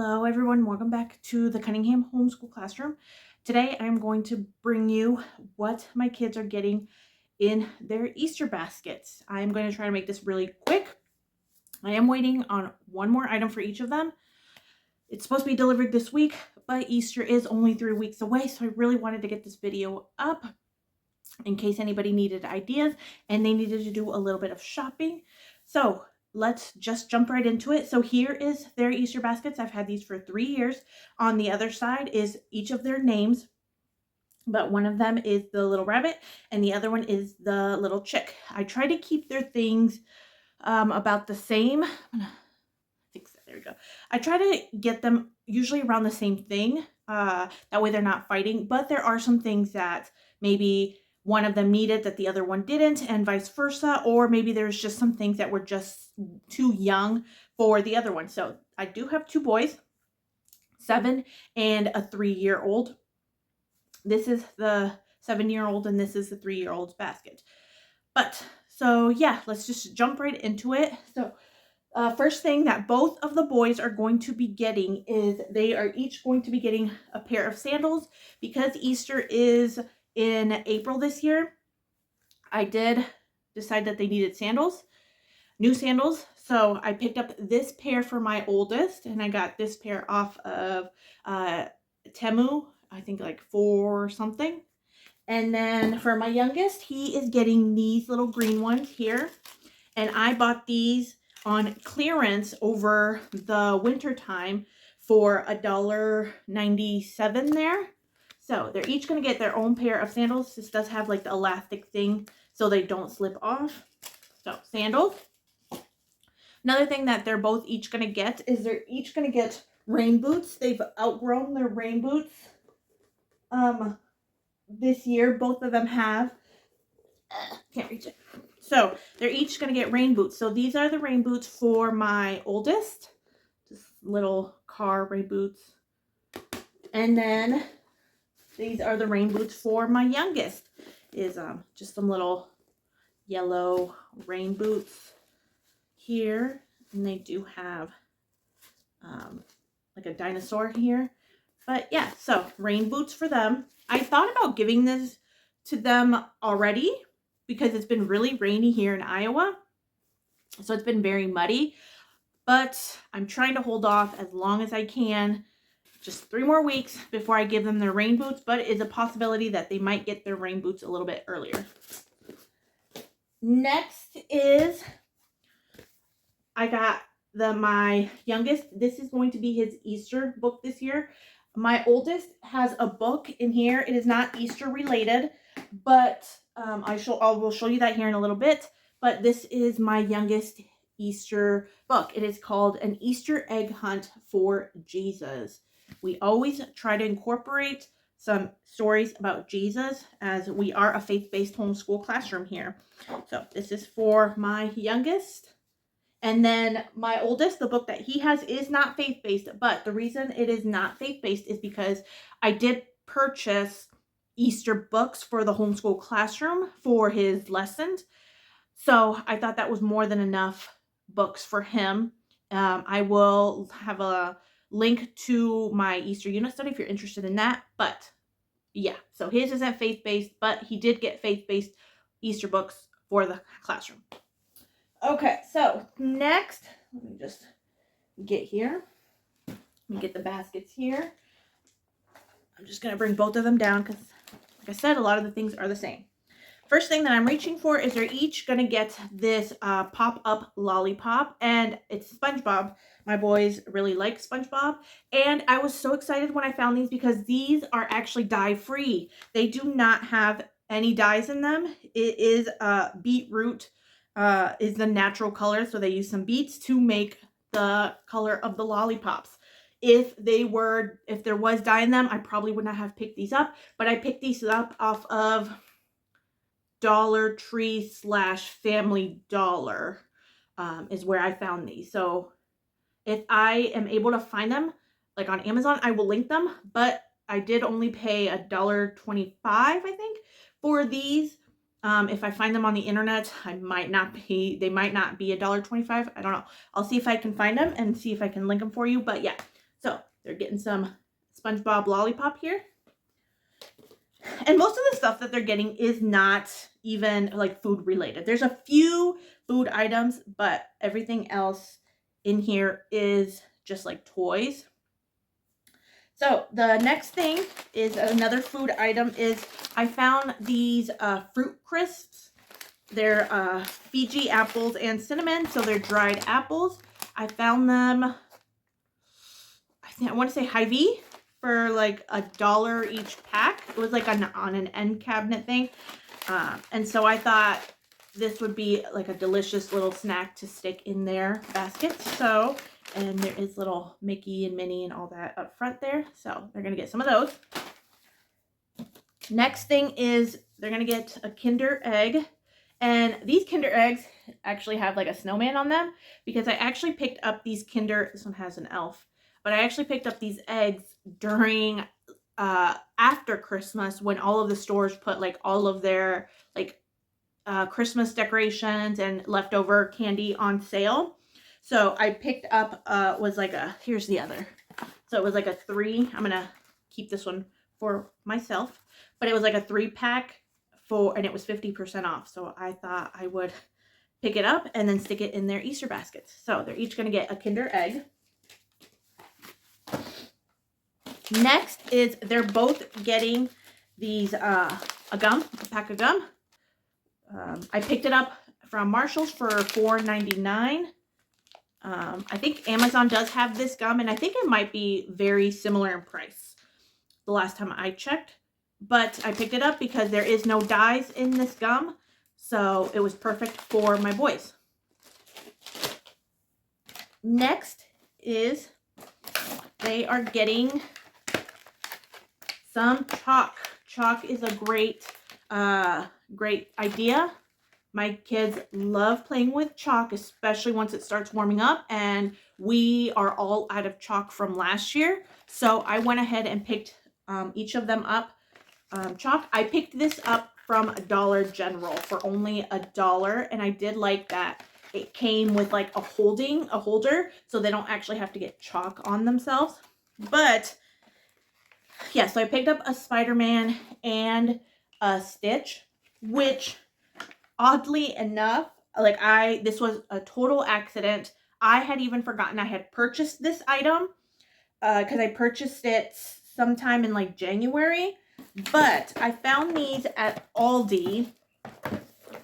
Hello everyone, welcome back to the Cunningham Homeschool Classroom. Today I'm going to bring you what my kids are getting in their Easter baskets. I'm going to try to make this really quick. I am waiting on one more item for each of them. It's supposed to be delivered this week, but Easter is only 3 weeks away, so I really wanted to get this video up in case anybody needed ideas and they needed to do a little bit of shopping. So let's just jump right into it. So here is their Easter baskets. I've had these for 3 years. On the other side is each of their names, but one of them is the little rabbit and the other one is the little chick. I try to keep their things about the same. I'm gonna fix that. There we go. I try to get them usually around the same thing. That way they're not fighting, but there are some things that maybe one of them needed that the other one didn't, and vice versa, or maybe there's just some things that were just too young for the other one. So I do have 2 boys, 7 and a 3-year-old. This is the 7-year-old and this is the 3-year-old's basket. But so yeah, let's just jump right into it. So first thing that both of the boys are going to be getting is they are each going to be getting a pair of sandals. Because Easter is in April this year, I did decide that they needed sandals, new sandals. So I picked up this pair for my oldest, and I got this pair off of Temu, I think like 4 something. And then for my youngest, he is getting these little green ones here. And I bought these on clearance over the winter time for $1.97 there. So they're each going to get their own pair of sandals. This does have like the elastic thing so they don't slip off. So sandals. Another thing that they're both each going to get is they're each going to get rain boots. They've outgrown their rain boots this year. Both of them have. Can't reach it. So they're each going to get rain boots. So these are the rain boots for my oldest. Just little car rain boots. And then these are the rain boots for my youngest. Is just some little yellow rain boots here. And they do have like a dinosaur here. But yeah, so rain boots for them. I thought about giving this to them already because it's been really rainy here in Iowa. So it's been very muddy. But I'm trying to hold off as long as I can. Just 3 more weeks before I give them their rain boots, but it's a possibility that they might get their rain boots a little bit earlier. Next is I got my youngest. This is going to be his Easter book this year. My oldest has a book in here. It is not Easter related, but I will show you that here in a little bit. But this is my youngest Easter book. It is called An Easter Egg Hunt for Jesus. We always try to incorporate some stories about Jesus as we are a faith-based homeschool classroom here. So this is for my youngest. And then my oldest, the book that he has is not faith-based, but the reason it is not faith-based is because I did purchase Easter books for the homeschool classroom for his lessons. So I thought that was more than enough books for him. I will have a link to my Easter unit study if you're interested in that. But yeah, so his isn't faith-based, but he did get faith-based Easter books for the classroom. Okay, so next, let me just get here. Let me get the baskets here. I'm just going to bring both of them down because, like I said, a lot of the things are the same. First thing that I'm reaching for is they're each going to get this pop-up lollipop, and it's SpongeBob. My boys really like SpongeBob, and I was so excited when I found these because these are actually dye-free. They do not have any dyes in them. It is beetroot is the natural color, so they use some beets to make the color of the lollipops. If there was dye in them, I probably would not have picked these up, but I picked these up off of Dollar Tree / Family Dollar is where I found these. So if I am able to find them like on Amazon, I will link them, but I did only pay $1.25, I think, for these. If I find them on the internet, they might not be $1.25. I don't know. I'll see if I can find them and see if I can link them for you. But yeah, So they're getting some SpongeBob lollipop here. And most of the stuff that they're getting is not even like food related. There's a few food items, but everything else in here is just like toys. So the next thing is another food item is I found these fruit crisps. They're Fiji apples and cinnamon, so they're dried apples. I found them, I want to say Hy-Vee for like $1 each pack. It was like on an end cabinet thing. And so I thought this would be like a delicious little snack to stick in their basket. So, and there is little Mickey and Minnie and all that up front there. So they're going to get some of those. Next thing is they're going to get a Kinder Egg. And these Kinder Eggs actually have like a snowman on them because I actually picked up these Kinder, this one has an elf, but I actually picked up these eggs during, after Christmas when all of the stores put like all of their like Christmas decorations and leftover candy on sale. So I picked up, was like a, here's the other. So it was like a 3, I'm going to keep this one for myself, but it was like a 3-pack for, and it was 50% off. So I thought I would pick it up and then stick it in their Easter baskets. So they're each going to get a Kinder Egg. Next is they're both getting these, a pack of gum. I picked it up from Marshall's for $4.99. I think Amazon does have this gum, and I think it might be very similar in price the last time I checked. But I picked it up because there is no dyes in this gum, so it was perfect for my boys. Next is they are getting some chalk. Chalk is a great idea. My kids love playing with chalk, especially once it starts warming up, and we are all out of chalk from last year. So I went ahead and picked each of them up. Chalk, I picked this up from Dollar General for only $1, and I did like that it came with like a holder, so they don't actually have to get chalk on themselves. But yeah, so I picked up a Spider-Man and a Stitch, which oddly enough, like this was a total accident. I had even forgotten I had purchased this item because I purchased it sometime in like January. But I found these at Aldi,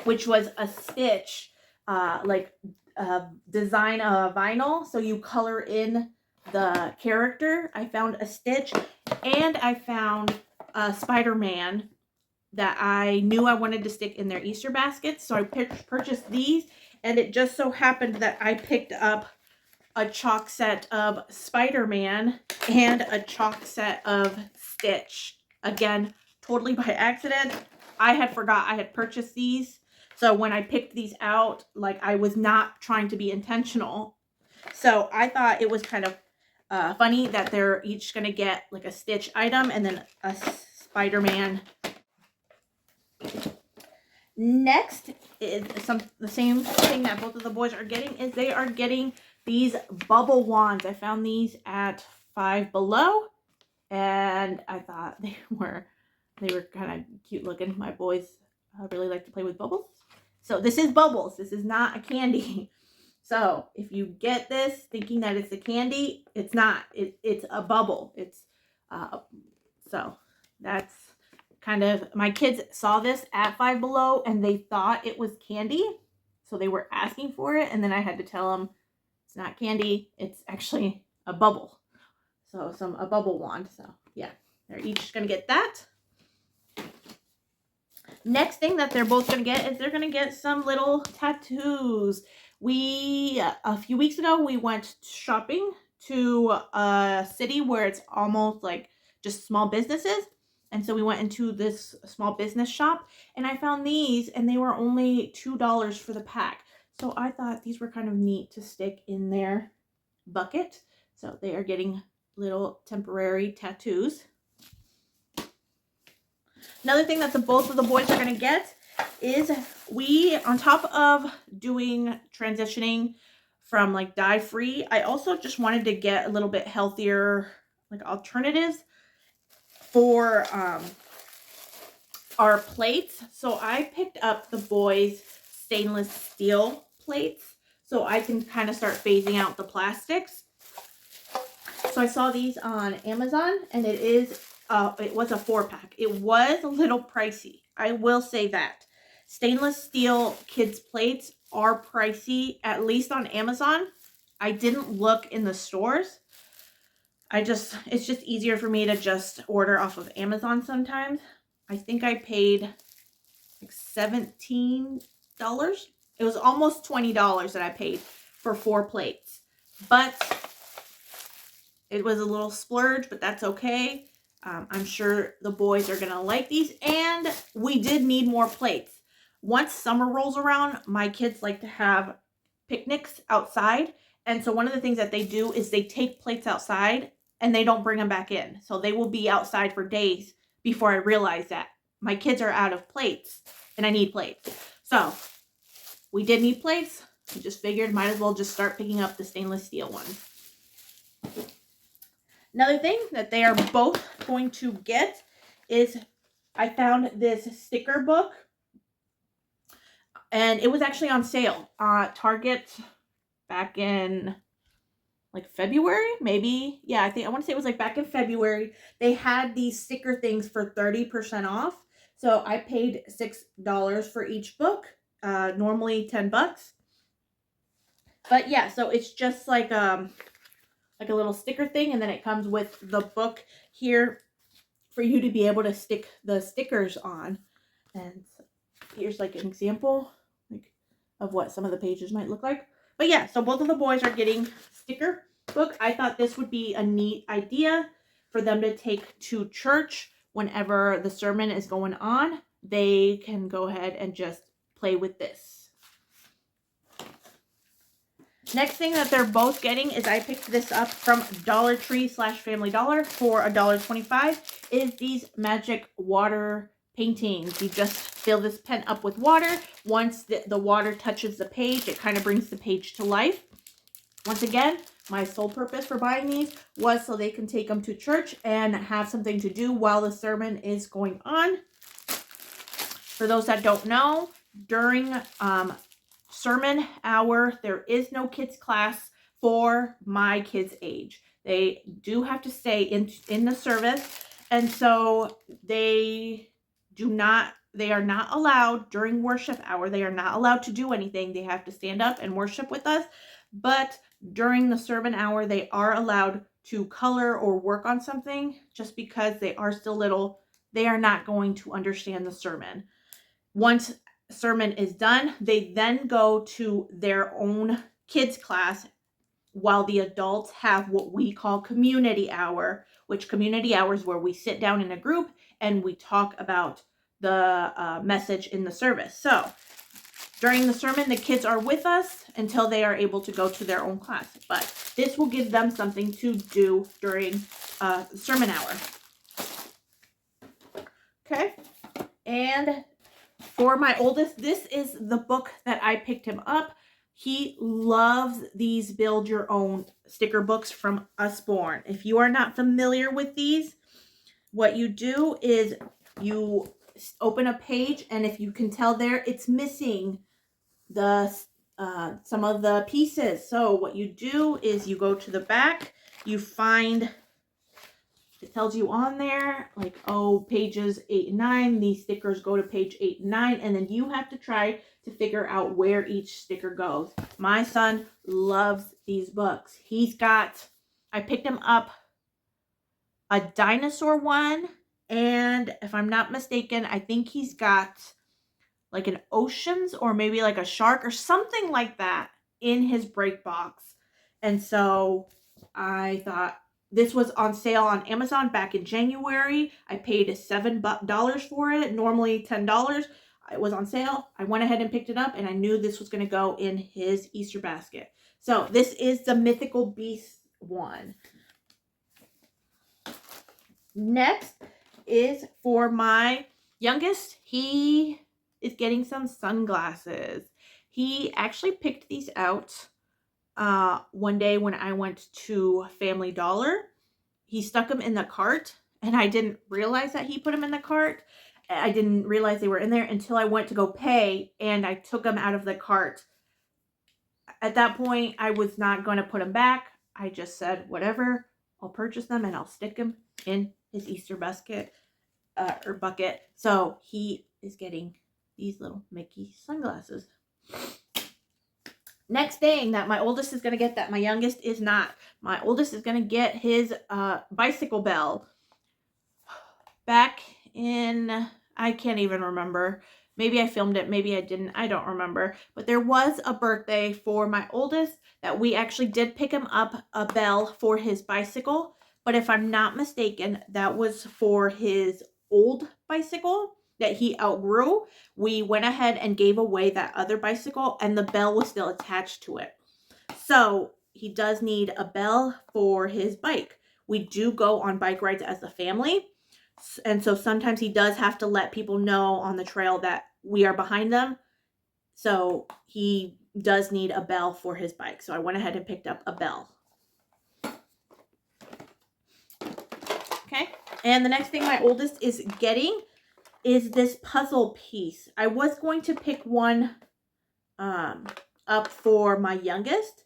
which was a Stitch, design vinyl. So you color in the character. I found a Stitch, and I found a Spider-Man that I knew I wanted to stick in their Easter baskets. So I purchased these, and it just so happened that I picked up a chalk set of Spider-Man and a chalk set of Stitch. Again, totally by accident. I had forgot I had purchased these. So when I picked these out, like I was not trying to be intentional. So I thought it was kind of funny that they're each going to get like a Stitch item and then a Spider-Man. Next is the same thing that both of the boys are getting is they are getting these bubble wands. I found these at Five Below, and I thought they were kind of cute looking. My boys really like to play with bubbles. So this is bubbles. This is not a candy. So if you get this thinking that it's a candy, it's not. It's a bubble. It's so that's kind of, my kids saw this at Five Below and they thought it was candy. So they were asking for it, and then I had to tell them it's not candy. It's actually a bubble. So a bubble wand. So yeah, they're each going to get that. Next thing that they're both going to get is they're going to get some little tattoos. A few weeks ago, we went shopping to a city where it's almost like just small businesses. And so we went into this small business shop, and I found these, and they were only $2 for the pack. So I thought these were kind of neat to stick in their bucket. So they are getting little temporary tattoos. Another thing that both of the boys are going to get is we, on top of doing transitioning from like dye free. I also just wanted to get a little bit healthier like alternatives for our plates. So I picked up the boys' stainless steel plates so I can kind of start phasing out the plastics. So I saw these on Amazon, and it was a 4-pack. It was a little pricey, I will say that. Stainless steel kids plates are pricey, at least on Amazon. I didn't look in the stores. It's just easier for me to just order off of Amazon sometimes. I think I paid like $17. It was almost $20 that I paid for 4 plates. But it was a little splurge, but that's okay. I'm sure the boys are going to like these. And we did need more plates. Once summer rolls around, my kids like to have picnics outside. And so one of the things that they do is they take plates outside and they don't bring them back in. So they will be outside for days before I realize that my kids are out of plates and I need plates. So we did need plates. We just figured might as well just start picking up the stainless steel ones. Another thing that they are both going to get is I found this sticker book. And it was actually on sale at Target back in like February, maybe. Yeah, I want to say it was like back in February. They had these sticker things for 30% off. So I paid $6 for each book, normally $10. But yeah, so it's just like a little sticker thing, and then it comes with the book here for you to be able to stick the stickers on. And here's like an example of what some of the pages might look like. But yeah, so both of the boys are getting sticker book. I thought this would be a neat idea for them to take to church whenever the sermon is going on. They can go ahead and just play with this. Next thing that they're both getting is I picked this up from Dollar Tree / Family Dollar for $1.25. Is these magic water paintings. You just fill this pen up with water. Once the water touches the page, it kind of brings the page to life. Once again, my sole purpose for buying these was so they can take them to church and have something to do while the sermon is going on. For those that don't know, during sermon hour, there is no kids class for my kids' age. They do have to stay in the service, and so they are not allowed during worship hour. They are not allowed to do anything. They have to stand up and worship with us. But during the sermon hour, they are allowed to color or work on something. Just because they are still little, they are not going to understand the sermon. Once sermon is done, they then go to their own kids class while the adults have what we call community hour, which community hour is where we sit down in a group and we talk about the message in the service. So during the sermon, the kids are with us until they are able to go to their own class. But this will give them something to do during sermon hour. Okay. And for my oldest, this is the book that I picked him up. He loves these build your own sticker books from Usborne. If you are not familiar with these, what you do is you open a page, and if you can tell there, it's missing the some of the pieces. So what you do is you go to the back, you find, it tells you on there, like, oh, pages 8 and 9, these stickers go to page 8 and 9, and then you have to try to figure out where each sticker goes. My son loves these books. I picked him up a dinosaur one, and if I'm not mistaken, I think he's got like an oceans or maybe like a shark or something like that in his break box. And so I thought this was on sale on Amazon back in January. I paid $7 for it, normally $10. It was on sale. I went ahead and picked it up, and I knew this was going to go in his Easter basket. So this is the Mythical Beasts one. Next is for my youngest. He is getting some sunglasses. He actually picked these out one day when I went to Family Dollar. He stuck them in the cart, and I didn't realize that he put them in the cart. I didn't realize they were in there until I went to go pay, and I took them out of the cart. At that point, I was not going to put them back. I just said, whatever, I'll purchase them and I'll stick them in his Easter basket or bucket. So he is getting these little Mickey sunglasses. Next thing that my oldest is going to get that my youngest is not. My oldest is going to get his bicycle bell. Back in, I can't even remember. Maybe I filmed it, maybe I didn't. I don't remember. But there was a birthday for my oldest that we actually did pick him up a bell for his bicycle. But if I'm not mistaken, that was for his old bicycle that he outgrew. We went ahead and gave away that other bicycle, and the bell was still attached to it. So he does need a bell for his bike. We do go on bike rides as a family. And so sometimes he does have to let people know on the trail that we are behind them. So he does need a bell for his bike. So I went ahead and picked up a bell. Okay. And the next thing my oldest is getting is this puzzle piece. I was going to pick one up for my youngest,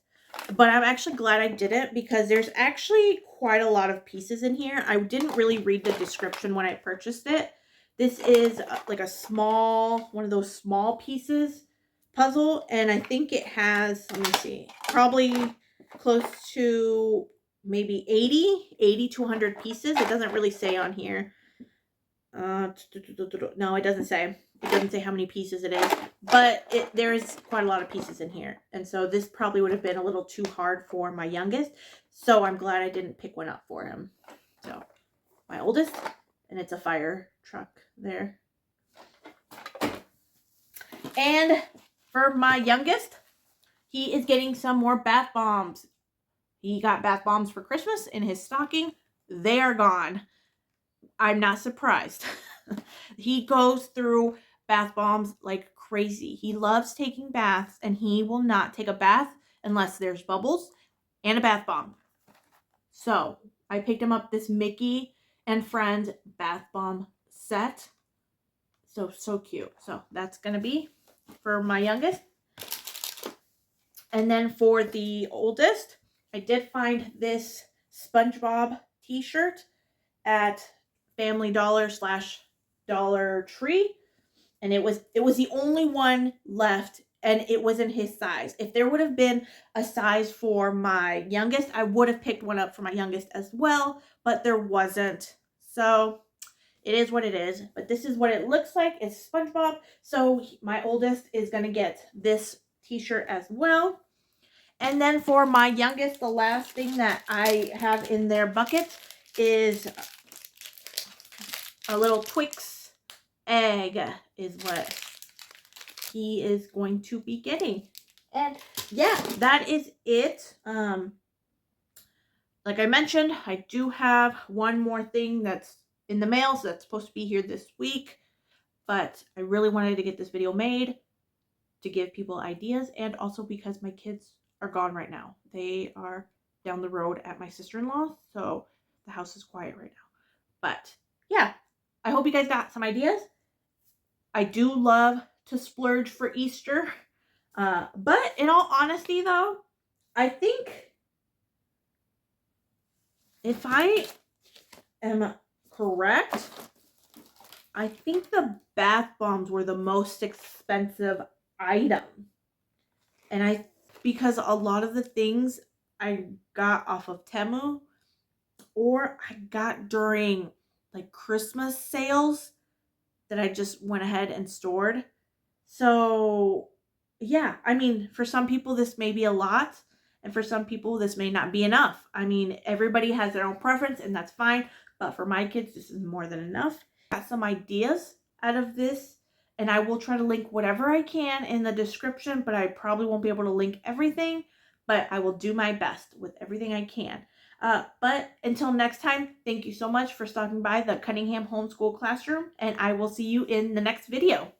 but I'm actually glad I didn't because there's actually quite a lot of pieces in here. I didn't really read the description when I purchased it. This is like a small, one of those small pieces puzzle, and I think it has, let me see, probably close to maybe 80 to 100 pieces. It doesn't really say on here. No, it doesn't say. It doesn't say how many pieces it is, but there is quite a lot of pieces in here. And so this probably would have been a little too hard for my youngest. So I'm glad I didn't pick one up for him. So my oldest, and it's a fire truck there. And for my youngest, he is getting some more bath bombs. He got bath bombs for Christmas in his stocking. They are gone. I'm not surprised. He goes through bath bombs like crazy. He loves taking baths, and he will not take a bath unless there's bubbles and a bath bomb. So I picked him up this Mickey and Friends bath bomb set. So cute. So that's going to be for my youngest. And then for the oldest, I did find this SpongeBob t-shirt at Family Dollar / Dollar Tree, and it was the only one left, and it was in his size. If there would have been a size for my youngest, I would have picked one up for my youngest as well, but there wasn't. So it is what it is, but this is what it looks like. It's SpongeBob. So my oldest is going to get this t-shirt as well. And then for my youngest, the last thing that I have in their bucket is a little Twix egg is what he is going to be getting. And yeah, that is it. Like I mentioned, I do have one more thing that's in the mail, so that's supposed to be here this week. But I really wanted to get this video made to give people ideas, and also because my kids are gone right now. They are down the road at my sister-in-law, so the house is quiet right now. But yeah, I hope you guys got some ideas. I do love to splurge for Easter. But in all honesty, though, I think if I am correct, I think the bath bombs were the most expensive item. And because a lot of the things I got off of Temu, or I got during like Christmas sales that I just went ahead and stored. So yeah, I mean, for some people this may be a lot, and for some people this may not be enough. I mean, everybody has their own preference, and that's fine, but for my kids this is more than enough. I got some ideas out of this, and I will try to link whatever I can in the description, but I probably won't be able to link everything, but I will do my best with everything I can. But until next time, thank you so much for stopping by the Cunningham Homeschool Classroom, and I will see you in the next video.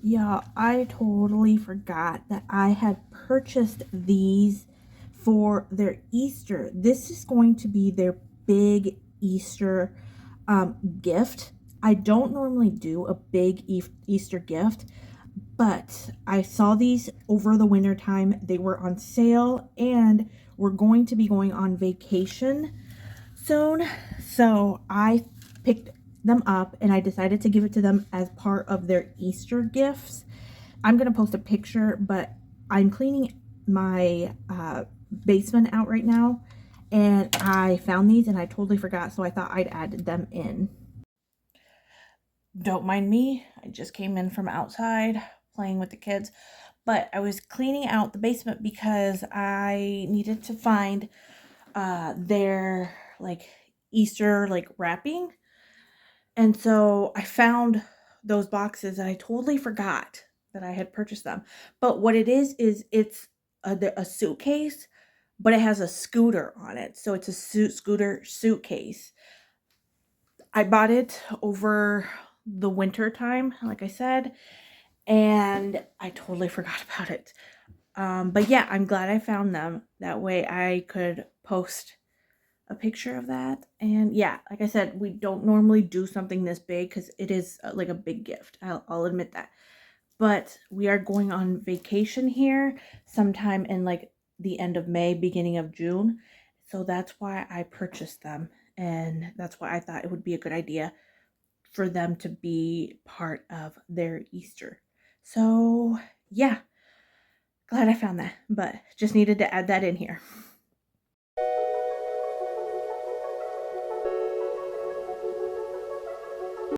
Yeah, I totally forgot that I had purchased these for their Easter. This is going to be their big Easter gift. I don't normally do a big Easter gift, but I saw these over the winter time. They were on sale and we're going to be going on vacation soon. So I picked them up and I decided to give it to them as part of their Easter gifts. I'm going to post a picture, but I'm cleaning my basement out right now and I found these and I totally forgot, so I thought I'd add them in. Don't mind me. I just came in from outside playing with the kids, but I was cleaning out the basement because I needed to find their like Easter like wrapping. And so I found those boxes and I totally forgot that I had purchased them. But what it is it's a suitcase, but it has a scooter on it. So it's a scooter suitcase. I bought it over the winter time, like I said, and I totally forgot about it. But yeah, I'm glad I found them. That way I could post a picture of that. And yeah, like I said, we don't normally do something this big because it is like a big gift. I'll admit that. But we are going on vacation here sometime in like the end of May, beginning of June. So that's why I purchased them. And that's why I thought it would be a good idea for them to be part of their Easter. So yeah, glad I found that, but just needed to add that in here.